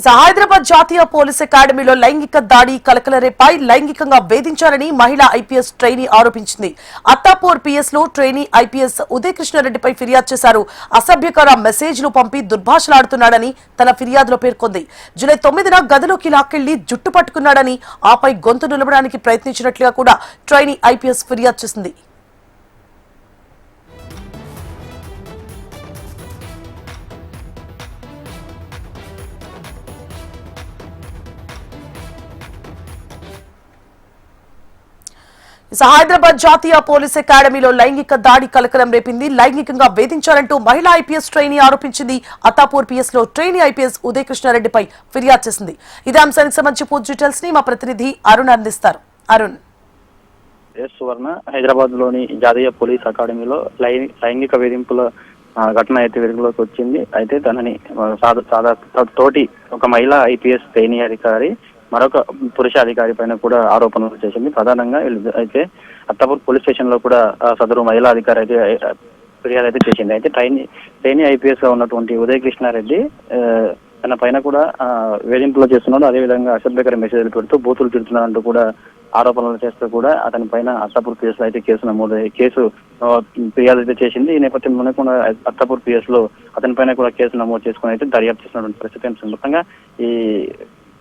హైదరాబాద్ జాతీయ పోలీస్ అకాడమీలో లైంగిక దాడి కలకలరేపై లైంగికంగా వేధించారని మహిళా ఐపీఎస్ ట్రైనీ ఆరోపించింది. అత్తాపూర్ పీఎస్ లో ట్రైనీ ఐపీఎస్ ఉదయ్ కృష్ణారెడ్డిపై ఫిర్యాదు చేశారు. అసభ్యకర మెసేజ్లు పంపి దుర్భాషలాడుతున్నాడని తన ఫిర్యాదులో పేర్కొంది. జూలై 9న గదిలోకి లాక్కెళ్లి జుట్టు పట్టుకున్నాడని, ఆపై గొంతు నిలబడానికి ప్రయత్నించినట్లుగా కూడా ట్రైనీ ఐపీఎస్ ఫిర్యాదు చేసింది. హైదరాబాద్ జాతీయ పోలీస్ అకాడమీలో లైంగిక దాడి కలకలం రేపింది. లైంగికంగా వేధించారంటూ మహిళా ఐపీఎస్ ట్రైనీ ఆరోపించింది. అత్తాపూర్ పీఎస్ లో ట్రైనీ ఐపీఎస్ ఉదయ్ కృష్ణారెడ్డిపై ఫిర్యాదు చేసింది. ఇదే అంశానికి సంబంధించి పూర్తి డీటెయిల్స్ ని మా ప్రతినిధి అరుణ్ అందిస్తారు. అరుణ్. సువర్ణ, హైదరాబాద్ లోని జాతీయ పోలీస్ అకాడమీలో లైంగిక వేధింపుల ఘటన అయితే వెలుగులోకి వచ్చింది. అయితే తనని తోటి ఒక మహిళా ఐపీఎస్ ట్రైనీ అధికారి మరొక పురుష అధికారి పైన కూడా ఆరోపణలు చేసింది. ప్రధానంగా అయితే అత్తాపూర్ పోలీస్ స్టేషన్ లో కూడా సదరు మహిళా అధికారి అయితే ఫిర్యాదు అయితే చేసింది. అయితే ట్రైనీ ఐపీఎస్ గా ఉన్నటువంటి ఉదయ్ కృష్ణారెడ్డి తన పైన కూడా వేధింపులు చేస్తున్నాడు. అదేవిధంగా అసభ్యకర మెసేజ్లు పెడుతూ బూతులు తిడుతున్నాడంటూ కూడా ఆరోపణలు చేస్తూ కూడా అతని పైన అత్తాపూర్ పిఎస్ లో అయితే కేసు ఫిర్యాదు అయితే చేసింది. ఈ నేపథ్యంలోనే కూడా అత్తాపూర్ పిఎస్ లో అతని పైన కూడా కేసు నమోదు చేసుకుని అయితే దర్యాప్తు చేస్తున్నటువంటి పరిస్థితి. మొత్తంగా ఈ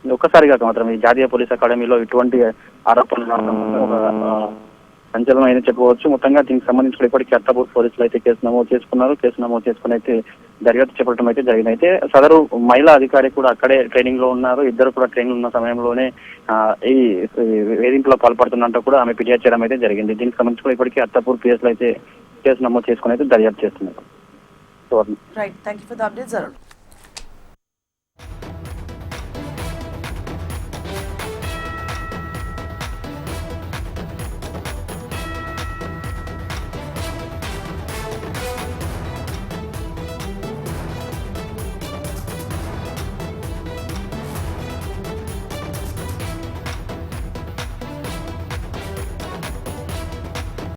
ఒక్కసారిగా మాత్రం ఈ జాతీయ పోలీస్ అకాడమీలో ఇటువంటి ఆరోపణలు సంచలనం అయితే చెప్పవచ్చు. మొత్తంగా దీనికి సంబంధించి ఇప్పటికీ అత్తాపూర్ పోలీసులు అయితే కేసు నమోదు చేసుకున్నారు. కేసు నమోదు చేసుకుని అయితే దర్యాప్తు చేపట్టడం అయితే జరిగింది. అయితే సదరు మహిళా అధికారి కూడా అక్కడే ట్రైనింగ్ లో ఉన్నారు. ఇద్దరు కూడా ట్రైనింగ్ ఉన్న సమయంలోనే ఈ వేధింపులో పాల్పడుతున్నట్టు కూడా ఆమె ఫిర్యాదు చేయడం అయితే జరిగింది. దీనికి సంబంధించి కూడా ఇప్పటికీ అత్తాపూర్ పిఎస్ లో అయితే కేసు నమోదు చేసుకుని అయితే దర్యాప్తు చేస్తున్నారు.